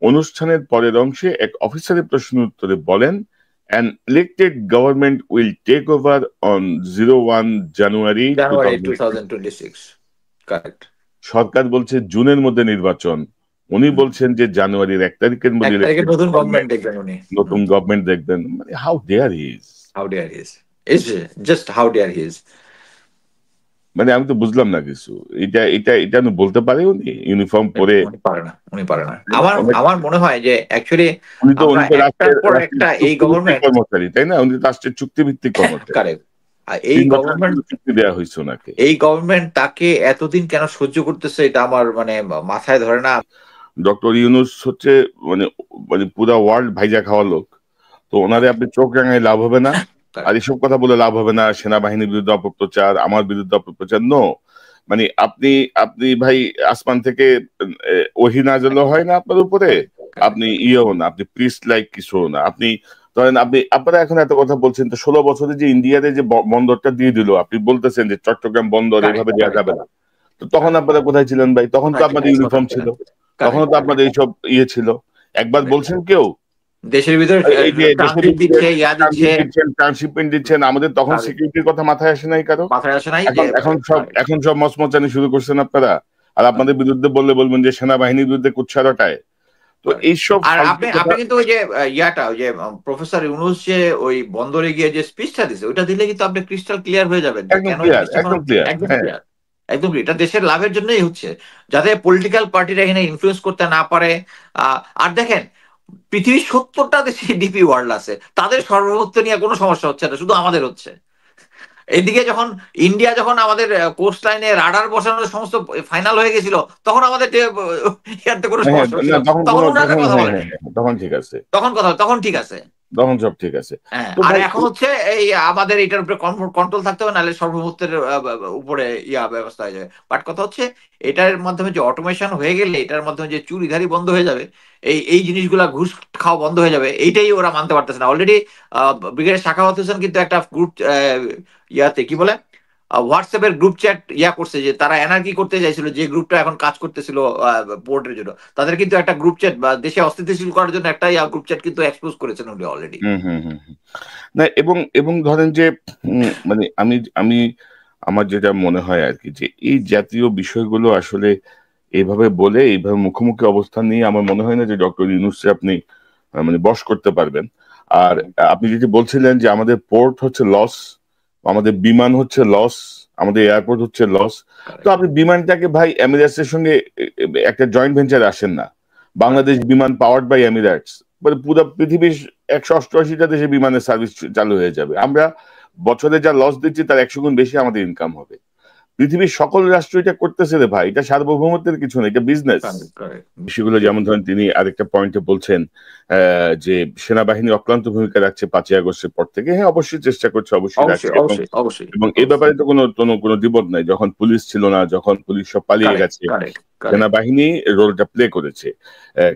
অনুষ্ঠানের পরের অংশে এক অফিসারের প্রশ্নের উত্তরে বলেন, an elected government will take over on 01 January January 2026. 2026, correct. সরকার বলছে জুনের মধ্যে নির্বাচন, উনি বলছেন যে জানুয়ারির 1 তারিখের এক মধ্যে তারিখে ইলেকটেড নতুন গভর্নমেন্ট গভর্নমেন্ট, দেখবেন উনি। নতুন গভর্নমেন্ট দেখবেন। মানে how dare he is, how dare he is, is just how dare he is. মানে আমি তো বুঝলাম না কিছু। এটা এটা এটা উনি বলতে পারে, উনি ইউনিফর্ম পরে? উনি পারে না, উনি পারে না। আমার আমার মনে হয় যে অ্যাকচুয়ালি উনি আমরা তো একটার রাষ্ট্রের পর রাষ্ট্রের একটা এই চুক্তিভিত্তিক গভর্নমেন্ট, কর্মচারী, তাই না? উনি তো রাষ্ট্রের চুক্তিভিত্তিক কর্মচারী। কারেক্ট, এই 3 বছরের গভর্নমেন্ট, জন্য চুক্তি দেওয়া হয়েছে ওনাকে। এই গভর্নমেন্ট তাকে এতদিন কেন সহ্য করতেছে এটা আমার মানে মাথায় ধরে না। ডক্টর ইউনূস হচ্ছে মানে মানে পুরা ওয়ার্ল্ড ভাইজা খাওয়া লোক। তো ওনারে আপনি চোখ রাঙায় লাভ হবে না, আর এসব কথা বলে লাভ হবে না, সেনাবাহিনীর বিরুদ্ধে অপপ্রচার, আমার বিরুদ্ধে অপপ্রচার। নো, মানে আপনি আপনি ভাই আসমান থেকে ওহী নাযিল হয় না আপনার উপরে, আপনি ইয়েও না, আপনি প্রিস্ট লাইক কিছু না। আপনি ধরেন, আপনি আপনারা এখন এত কথা বলছেন, তো 16 বছরে যে ইন্ডিয়াতে যে বন্দরটা দিয়ে দিল, আপনি বলতেছেন যে চট্টগ্রাম বন্দর এইভাবে দেওয়া যাবে না। তো তখন আপনারা কোথায় ছিলেন ভাই? তখন তো আপনাদের ইউনিফর্ম ছিল, তখন তো আপনাদের এইসব ইয়ে ছিল। একবার বলছেন কেউ দেশের ভিতরে এই যে দেশের ট্রানজিট দিচ্ছে, ইয়া দিচ্ছে, ট্রান্সশিপমেন্ট দিচ্ছেন, আমাদের তখন সিকিউরিটির কথা মাথায় আসে নাই কারো? মাথায় আসে নাই যে এখন এখন সব মচমচানি শুরু করছেন আপনারা, আর আপনাদের বিরুদ্ধে বললে বলবেন যে সেনাবাহিনীর বিরুদ্ধে কুৎসা রটায়। তো এইসব আর ফালতু আপনি কথা। আপনি কিন্তু ওই যে ইয়াটা, ওই যে প্রফেসর ইউনূস যে ওই বন্দরে গিয়ে যে স্পিচটা দিছে, ওইটা দিলে কিন্তু আপনি ক্রিস্টাল ক্লিয়ার হয়ে যাবেন যে একদম কেন এই ক্লিয়ার, জিনিসটা একদম ক্লিয়ার। একদম হ্যাঁ, ক্লিয়ার, একদম clear। এটা দেশের লাভের জন্যই হচ্ছে, যাতে পলিটিক্যাল পার্টিরা এখানে ইনফ্লুয়েন্স করতে না পারে। আর দেখেন, পৃথিবীর 70টা দেশে ডিপি ওয়ার্ল্ড আছে, তাদের সর্বভৌমত্ব নিয়ে কোনো সমস্যা হচ্ছে না, শুধু আমাদের হচ্ছে। এদিকে যখন ইন্ডিয়া যখন আমাদের কোস্ট লাইনে রাডার বসানোর সমস্ত ফাইনাল হয়ে গেছিল, তখন আমাদের ইয়াতে কোনো হ্যাঁ, সমস্যা হচ্ছিল, না তখন তখন কোনো, ওনারা তখন কথা হ্যাঁ হ্যাঁ বলেনি, হ্যাঁ, তখন ঠিক আছে, তখন ঠিক আছে। তখন সব ঠিক আছে। হ্যাঁ, তো আর ভাই এখন হচ্ছে এই আমাদের এটার উপরে কন্ট্রোল থাকতে হবে, নাহলে সর্বভৌমত্বের উপরে ইয়া ব্যবস্থা হয়ে যাবে। বাট কথা হচ্ছে, এটার মাধ্যমে যে অটোমেশন হয়ে গেলে, এটার মাধ্যমে যে চুরিধারি বন্ধ হয়ে যাবে, এই জিনিসগুলা ঘুষ খাওয়া বন্ধ হয়ে যাবে, এইটাই ওরা মানতে পারতেছে না। অলরেডি ব্রিগেডিয়ার সাখাওয়াত হোসেন কিন্তু একটা গ্রুপ ইয়াতে কি বলে হোয়াটসঅ্যাপের গ্রুপ চ্যাট ইয়া করছে, যে তারা এনার্কি করতে চাইছিল, যে গ্রুপটা এখন কাজ করতেছিল পোর্টের জন্য, তাদের কিন্তু একটা গ্রুপ চ্যাট বা দেশে অস্থিতিশীল করার জন্য একটা গ্রুপ চ্যাট কিন্তু এক্সপোজ করেছেন উনি অলরেডি। হুম হুম হুম হুম। না, এবং এবং ধরেন যে মানে আমি আমি আমার যেটা মনে হয় আর কি, যে এই জাতীয় বিষয়গুলো আসলে এইভাবে বলে, এইভাবে মুখোমুখি অবস্থান নিয়ে আমার মনে হয় না যে ডক্টর ইউনূসকে আপনি মানে বশ করতে পারবেন। আর আপনি যেটি বলছিলেন যে আমাদের পোর্ট হচ্ছে লস, আমাদের বিমান হচ্ছে লস, আমাদের এয়ারপোর্ট হচ্ছে লস। তো আপনি বিমানটাকে ভাই এমিরেটসের সঙ্গে একটা জয়েন্ট ভেঞ্চারে আসেন না। বাংলাদেশ বিমান পাওয়ার্ড বাই এমিরেটস, মানে পুরো পৃথিবীর 188টা দেশে বিমানের সার্ভিস চালু হয়ে যাবে। আমরা বছরে যা লস দিচ্ছি তার 100 গুণ বেশি আমাদের ইনকাম হবে। পৃথিবীর সকল রাষ্ট্র এটা করতেছে রে ভাই, এটা সার্বভৌমত্বের কিছু না, এটা বিজনেস। বিষয়গুলো যেমন ধরেন, তিনি আরেকটা পয়েন্টে বলছেন যে সেনাবাহিনী অক্লান্ত ভূমিকা রাখছে 5ই আগস্টের পর থেকে। হ্যাঁ, অবশ্যই চেষ্টা করছে, অবশ্যই রাখছে, এবং এবং এই ব্যাপারে তো কোনো দ্বিমত নাই। যখন পুলিশ ছিল না, যখন পুলিশ সব পালিয়ে গেছে, সেনাবাহিনী রোলটা প্লে করেছে।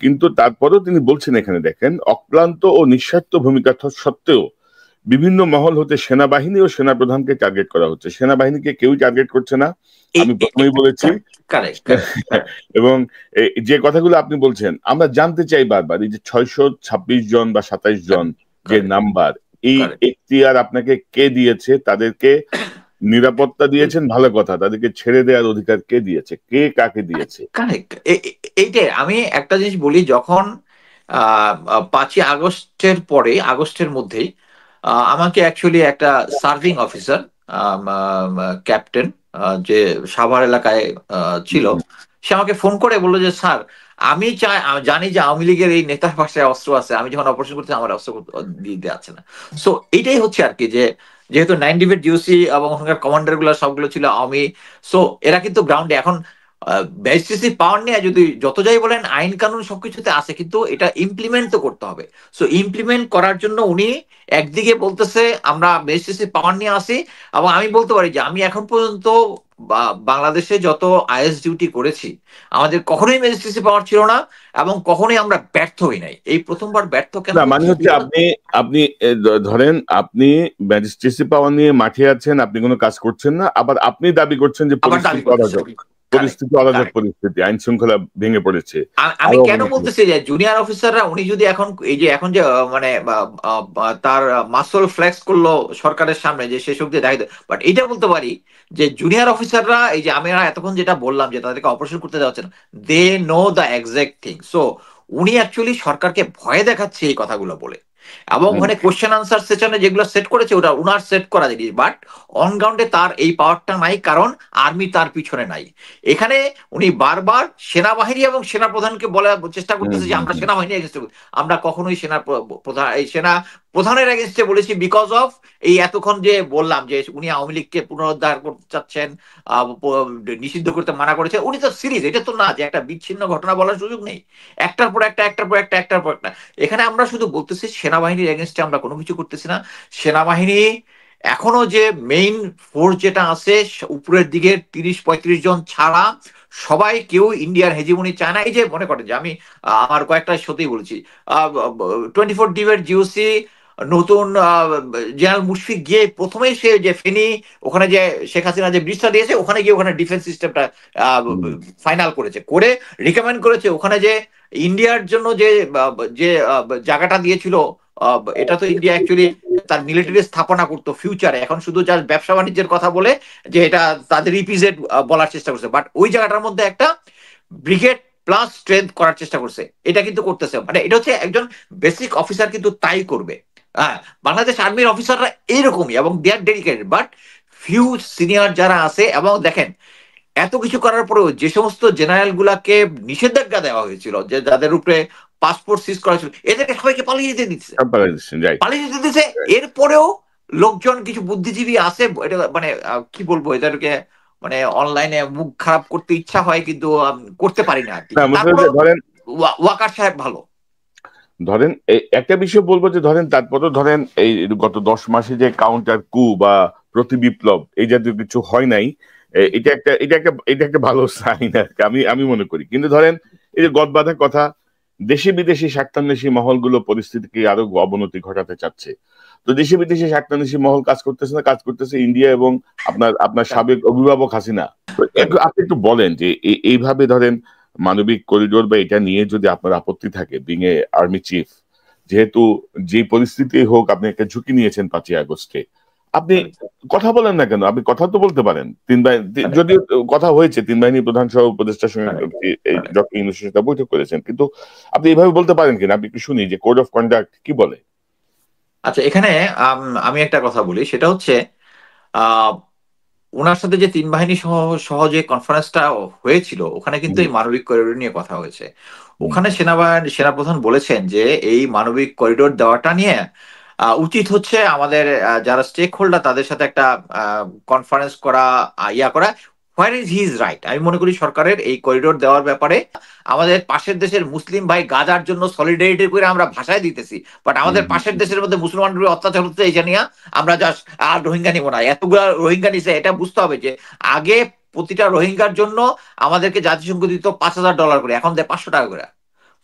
কিন্তু তারপরেও তিনি বলছেন এখানে দেখেন, অক্লান্ত ও নিঃস্বার্থ ভূমিকা সত্ত্বেও বিভিন্ন মহল হতে সেনাবাহিনী ও সেনাপ্রধানকে টার্গেট করা হচ্ছে। সেনাবাহিনীকে কেউই টার্গেট করছে না, আমি প্রথমেই বলেছি। এবং যে কথাগুলো আপনি বলছেন, আমরা জানতে চাই বারবার, এই যে 626 জন বা 27 জন যে নাম্বার, এই এখতিয়ার আপনাকে কে দিয়েছে? তাদেরকে নিরাপত্তা দিয়েছেন, ভালো কথা, তাদেরকে ছেড়ে দেওয়ার অধিকার কে দিয়েছে? কে কাকে দিয়েছে? কারেক্ট। এইটাই আমি একটা জিনিস বলি, যখন 5ই আগস্টের পরে, আগস্টের মধ্যেই আমাকে অ্যাকচুয়ালি একটা সার্ভিং অফিসার, ক্যাপ্টেন, যে সাভার এলাকায় ছিল, সে আমাকে ফোন করে বললো যে স্যার, আমি জানি যে আওয়ামী লীগের এই নেতার পাশে অস্ত্র আছে, আমি যখন অপারেশন করছি আমার অস্ত্র দিতে যাচ্ছে না। সো এইটাই হচ্ছে আর কি, যে যেহেতু 9 ডিভিড জিওসি এবং ওখানকার কমান্ডার গুলো সবগুলো ছিল আওয়ামী, সো এরা কিন্তু গ্রাউন্ডে এখন ম্যাজিস্ট্রেসি পাওয়ার নিয়ে যদি যত যাই বলেন, আইন কানুন সবকিছুতে আছে, কিন্তু এটা ইমপ্লিমেন্ট তো করতে হবে। সো ইমপ্লিমেন্ট করার জন্য উনি একদিকে বলতেছে আমরা ম্যাজিস্ট্রেসি পাওয়ার নিয়ে আসি, এবং আমি বলতে পারি যে আমি এখন পর্যন্ত বাংলাদেশে যত আইএস ডিউটি করেছি, আমাদের কখনোই ম্যাজিস্ট্রেসি পাওয়ার ছিল না, এবং কখনোই আমরা ব্যর্থ হই নাই। এই প্রথমবার ব্যর্থ কেন না, মানে হচ্ছে আপনি আপনি ধরেন আপনি ম্যাজিস্ট্রেসি পাওয়ার নিয়ে মাঠে আছেন, আপনি কোনো কাজ করছেন না, আবার আপনি দাবি করছেন যে পরিস্থিতি অরাজক। পরিস্থিতি অরাজক পরিস্থিতি, আইন শৃঙ্খলা ভেঙে পড়েছে। আমি কেন বলতেছি যে জুনিয়র অফিসাররা উনি যদি এখন এই যে এখন যে মানে তার মাসল ফ্লেক্স করলো সরকারের সামনে যে সে শক্তি দেখাইতে, বাট এটা বলতে পারি যে জুনিয়র অফিসাররা এই যে আমি এতক্ষণ যেটা বললাম যে তাদেরকে অপারেশন করতে দেওয়া হচ্ছে না, they know the exact thing. So উনি অ্যাকচুয়ালি সরকারকে ভয় দেখাচ্ছে এই কথাগুলো বলে, এবং ওখানে কোশ্চেন আনসার সেশনে যেগুলো সেট করেছে ওটা উনার সেট করা জিনিস, বাট অন গ্রাউন্ডে তার এই পাওয়ারটা নাই, কারণ আর্মি তার পিছনে নাই। এখানে উনি বারবার সেনাবাহিনী এবং সেনাপ্রধানকে বলার চেষ্টা করতেছে যে আমরা সেনাবাহিনী এগেনস্টে, আমরা কখনোই সেনা প্রধান এই সেনা প্রধানের এগেনস্টে বলেছি বিকজ অফ এই এতক্ষণ যে বললাম যে উনি আওয়ামী লীগকে পুনরুদ্ধার করতে চাচ্ছেন, নিষিদ্ধ করতে মানা করেছে। উনি তো সিরিজ, এটা তো না যে একটা বিচ্ছিন্ন ঘটনা বলার সুযোগ নেই, একটার পর একটা একটার পর একটা একটার পর একটা। এখানে আমরা শুধু বলতেছি সেনাবাহিনীর এগেনস্টে আমরা কোনো কিছু করতেছি না। সেনাবাহিনী এখনো যে মেইন ফোর্স যেটা আছে উপরের দিকে 30-35 জন ছাড়া সবাই কেউ ইন্ডিয়ার হেজিমনি চায় না। এই যে মনে করেন যে আমি আমার কয়েকটা সত্যি বলেছি, 24 ডিবেট জিওসি নতুন জেনারেল মুশফিক গিয়ে প্রথমেই সে যে ফেনী ওখানে যে শেখ হাসিনা যে ব্রিজটা দিয়েছে ওখানে গিয়ে ওখানে ডিফেন্স সিস্টেমটা ফাইনাল করেছে, করে রিকমেন্ড করেছে ওখানে যে ইন্ডিয়ার জন্য যে যে জায়গাটা দিয়েছিল, এটা তো ইন্ডিয়া অ্যাকচুয়ালি তার মিলিটারি স্থাপনা করতো ফিউচারে, এখন শুধু জাস্ট ব্যবসা বাণিজ্যের কথা বলে যে এটা তাদের ইপিজেড বলার চেষ্টা করছে, বাট ওই জায়গাটার মধ্যে একটা ব্রিগেড প্লাস স্ট্রেংথ করার চেষ্টা করছে। এটা কিন্তু করতেছে, মানে এটা হচ্ছে একজন বেসিক অফিসার কিন্তু তাই করবে। হ্যাঁ, বাংলাদেশ আর্মির অফিসাররা এইরকমই এবং দে আর ডেডিকেটেড, বাট ফিউ সিনিয়র যারা আছে, এবং দেখেন এত কিছু করার পরেও যে সমস্ত জেনারেল গুলাকে নিষেধাজ্ঞা দেওয়া হয়েছিল, যে যাদের উপরে পাসপোর্ট সিজ করা ছিল, এদেরকে সবাইকে পালিয়ে যেতে দিচ্ছে, পালিয়ে যেতে দিচ্ছে। এরপরেও লোকজন কিছু বুদ্ধিজীবী আছে, এটা মানে কি বলবো, এদেরকে মানে অনলাইনে মুখ খারাপ করতে ইচ্ছা হয় কিন্তু করতে পারি না আর কি। ধরেন ওয়াকার সাহেব ভালো, ধরেন একটা বিষয় বলবো যে ধরেন তারপরও ধরেন এই গত 10 মাসে যে কাউন্টার কু বা প্রতি বিপ্লব এই জাতীয় কিছু হয় নাই, এটা একটা ভালো সাইন আর কি, আমি মনে করি। কিন্তু ধরেন এই যে গদবাঁধা কথা, দেশে বিদেশি স্বার্থান্বেষী মহলগুলো পরিস্থিতিকে আরো অবনতি ঘটাতে চাচ্ছে। তো দেশে বিদেশি স্বার্থান্বেষী মহল কাজ করতেছে না, কাজ করতেছে ইন্ডিয়া এবং আপনার সাবেক অভিভাবক হাসিনা। আপনি একটু বলেন যে এইভাবে ধরেন মানবিক করিডোর বা এটা নিয়ে যদি আপনার আপত্তি থাকে, বিং এ আর্মি চিফ, যেহেতু যে পরিস্থিতি হোক আপনি একটা ঝুঁকি নিয়েছেন 5ই আগস্টে, আপনি কথা বলেন না কেন? আপনি কথা তো বলতে পারেন। যদিও কথা হয়েছে 3 বাহিনী প্রধান সহ উপদেষ্টার সঙ্গে ডক্টর ইউনূসের সাথে বৈঠক করেছেন, কিন্তু আপনি এইভাবে বলতে পারেন কিনা? আপনি একটু শুনি যে কোড অফ কন্ডাক্ট কি বলে। আচ্ছা, এখানে আমি একটা কথা বলি, সেটা হচ্ছে আহ ওনার সাথে যে 3 বাহিনী সহ যে কনফারেন্সটা হয়েছিল ওখানে কিন্তু এই মানবিক করিডোর নিয়ে কথা হয়েছে। ওখানে সেনাপ্রধান বলেছেন যে এই মানবিক করিডোর দেওয়াটা নিয়ে উচিত হচ্ছে আমাদের যারা স্টেক হোল্ডার তাদের সাথে একটা কনফারেন্স করা, করা। Where is his right? আমি মনে করি সরকারের এই করিডোর দেওয়ার ব্যাপারে আমাদের পাশের দেশের মুসলিম ভাই গাজার জন্য সলিডারিটি করে আমরা ভাষায় দিতেছি, বাট আমাদের পাশের দেশের মধ্যে মুসলমানদের অত্যাচার হচ্ছে এই নিয়ে আমরা জাস্ট আর রোহিঙ্গা নিব না, এতগুলা রোহিঙ্গা নিছে। এটা বুঝতে হবে যে আগে প্রতিটা রোহিঙ্গার জন্য আমাদেরকে জাতিসংঘ দিত $5,000 করে, এখন দেয় $500 করে,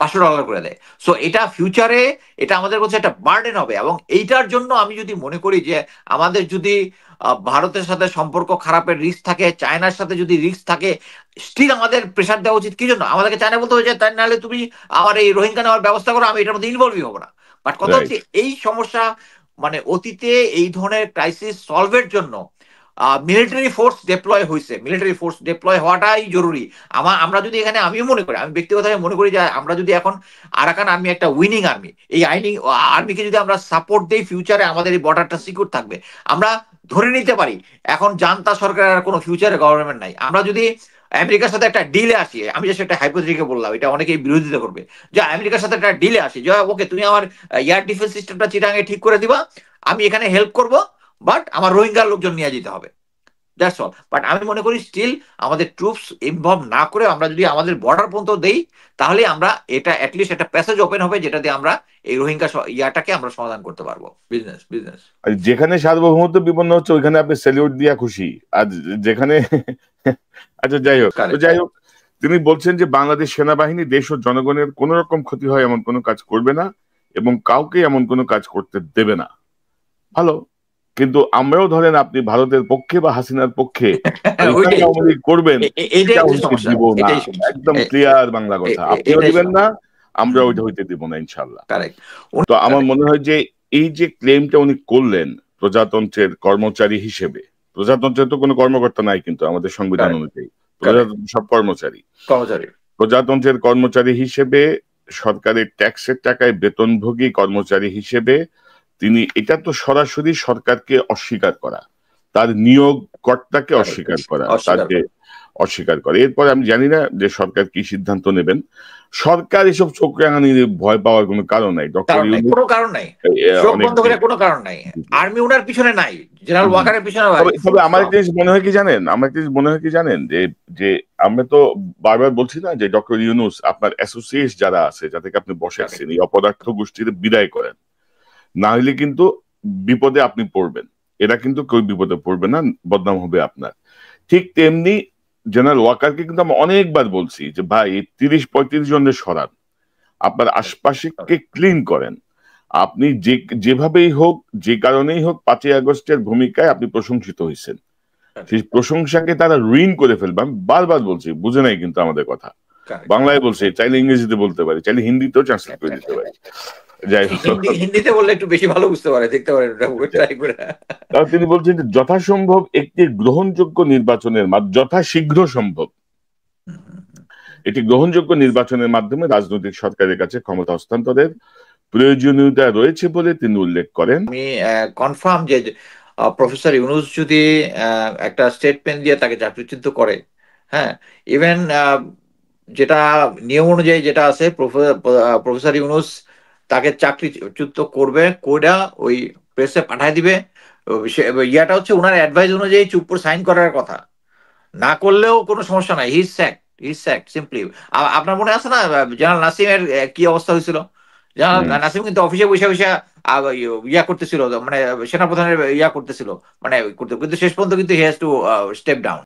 $500 করে দেয়। সো এটা ফিউচারে এটা আমাদের কাছে একটা বার্ডেন হবে, এবং এইটার জন্য আমি যদি মনে করি যে আমাদের যদি ভারতের সাথে সম্পর্ক খারাপের রিস্ক থাকে, চায়নার সাথে যদি রিস্ক থাকে, স্টিল আমাদের প্রেশার দেওয়া উচিত। কি জন্য আমাদেরকে চায়না বলতে হবে যে তাই নাহলে তুমি আমার এই রোহিঙ্গা নেওয়ার ব্যবস্থা করো, আমি এটার মধ্যে ইনভলভই হবো না। বাট কথা হচ্ছে এই সমস্যা মানে অতীতে এই ধরনের ক্রাইসিস সলভের জন্য মিলিটারি ফোর্স ডিপ্লয় হয়েছে, মিলিটারি ফোর্স ডিপ্লয় হওয়াটাই জরুরি। আমরা যদি এখানে, আমিও মনে করি, আমি ব্যক্তিগতভাবে মনে করি যে আমরা যদি এখন আরাকান আর্মি একটা উইনিং আর্মি, এই আর্মিকে যদি আমরা সাপোর্ট দেই, ফিউচারে আমাদের এই বর্ডারটা সিকিউর থাকবে। আমরা ধরে নিতে পারি এখন জান্তা সরকারের কোনো ফিউচারে গভর্নমেন্ট নাই, আমরা যদি আমেরিকার সাথে একটা ডিলে আসি, আমি যে সেটা হাইপোথেটিক্যাল বললাম, এটা অনেকেই বিরোধিতা করবে, যে আমেরিকার সাথে একটা ডিলে আসি যে ওকে তুমি আমার এয়ার ডিফেন্স সিস্টেমটা চিটাঙে ঠিক করে দিবা, আমি এখানে হেল্প করব, বাট আমার রোহিঙ্গার লোকজন নিয়ে যেতে হবে, দ্যাটস অল। বাট আমি মনে করি স্টিল আমাদের ট্রুপস ইনভলভ না করে আমরা যদি আমাদের বর্ডার পর্যন্ত দেই, তাহলে আমরা এটা অ্যাটলিস্ট একটা প্যাসেজ ওপেন হবে যেটা দিয়ে আমরা এই রোহিঙ্গা ইয়াটাকে আমরা সমাধান করতে পারবো। বিজনেস বিজনেস যেখানে সার্বভৌমত্ব বিপন্ন হচ্ছে ওইখানে আপনি স্যালিউট দিয়া খুশি, আর যেখানে আচ্ছা যাই হোক তিনি বলছেন যে বাংলাদেশ সেনাবাহিনী দেশ ও জনগণের কোন রকম ক্ষতি হয় এমন কোনো কাজ করবে না এবং কাউকে এমন কোনো কাজ করতে দেবে না। ভালো, কিন্তু আমরাও ধরেন আপনি ভারতের পক্ষে বা হাসিনার পক্ষে পাকিস্তান ওইটাই আওয়ামী লীগ করবেন, এইটাই এটা হচ্ছে হইতে সমস্যা, দিব না। এটাই সমস্যা, একদম ক্লিয়ার বাংলা কথা, আপনিও এটাই দিবেন না, সমস্যা। আমরা ওইটা হইতে দিব না ইনশাল্লাহ। কারেক্ট। তো আমার মনে হয় যে এই যে ক্লেমটা উনি করলেন প্রজাতন্ত্রের কর্মচারী হিসেবে, প্রজাতন্ত্রের তো কোনো কর্মকর্তা নাই কিন্তু আমাদের সংবিধান কারেক্ট, অনুযায়ী, কারেক্ট, প্রজাতন্ত্র সব কর্মচারী। কর্মচারী। প্রজাতন্ত্রের কর্মচারী হিসেবে, সরকারের ট্যাক্সের টাকায় বেতনভোগী কর্মচারী হিসেবে তিনি, এটা তো সরাসরি সরকারকে অস্বীকার করা, তার নিয়োগকর্তাকে অস্বীকার করা, অস্বীকার তাকে করে। অস্বীকার করে। এরপর আমি জানি না যে সরকার কি সিদ্ধান্ত নেবেন। সরকার এসব চোখ রাঙানি ভয় পাওয়ার কোনো কারণ নাই। ডক্টর কারণ নাই, ইউনূস কোনো কারণ নাই, চোখ অনেক, বন্ধ করে কোনো কারণ নাই। আর্মি উনার পিছনে নাই, জেনারেল ওয়াকারের পিছনে তবে ফুল তবে আমার স্টপ। একটা জিনিস মনে হয় কি জানেন, আমার একটা জিনিস মনে হয় কি জানেন, যে যে আমরা তো বারবার বলছি না যে ডক্টর ইউনূস আপনার অ্যাসোসিয়েট যারা আছে যাদেরকে আপনি বসাচ্ছেন এই অপদার্থ গোষ্ঠীতে বিদায় করেন, না হলে কিন্তু বিপদে আপনি পড়বেন। এরা কিন্তু কেউ বিপদে পড়বে না, বদনাম হবে আপনার। ঠিক তেমনি জেনারেল ওয়াকারকে কিন্তু আমরা অনেকবার বলছি যে ভাই 30-35 জনের সরান, আপনার আশপাশকে ক্লিন করেন। আপনি যে যেভাবেই হোক, যে কারণেই হোক, 5ই আগস্টের ভূমিকায় আপনি প্রশংসিত হয়েছেন, সেই প্রশংসাকে তারা রুইন করে ফেলবে। আমি বারবার বলছি, বুঝে নাই কিন্তু আমাদের কথা। বাংলায় বলছে, চাইলে ইংরেজিতে বলতে পারি, চাইলে হিন্দিতেও ট্রান্সলেট করে দিতে পারি। যাই হোক, হিন্দিতে বললে একটু বেশি ভালো বুঝতে পারে, দেখতে পারেন ট্রাই করে। তাও তিনি বলছেন যে যথাসম্ভব একটি গ্রহণযোগ্য নির্বাচনের যথাশীঘ্র সম্ভব একটি গ্রহণযোগ্য নির্বাচনের মাধ্যমে রাজনৈতিক সরকারের কাছে ক্ষমতা হস্তান্তরের প্রয়োজনীয়তা রয়েছে বলে তিনি উল্লেখ করেন। আমি কনফার্ম যে প্রফেসর ইউনূস যদি একটা স্টেটমেন্ট দিয়ে তাকে চাকরিচ্যুত করে, হ্যাঁ, ইভেন যেটা নিয়ম অনুযায়ী যেটা আছে, প্রফেসর ইউনূস তাকে চাকরিচ্যুত করবে, কইরা ওই প্রেসে পাঠায় দিবে। ইয়াটা হচ্ছে উনার অ্যাডভাইস অনুযায়ী চুপ করে সাইন করার কথা, না করলেও কোনো সমস্যা নাই, he is sacked, he is sacked simply. আপনার মনে আছে না জেনারেল নাসিমের কি অবস্থা হয়েছিল? জেনারেল নাসিম কিন্তু অফিসে বসে বসে ইয়া করতেছিল, মানে সেনাপ্রধানের ইয়া করতেছিল, মানে কিন্তু শেষ পর্যন্ত কিন্তু he has to step down.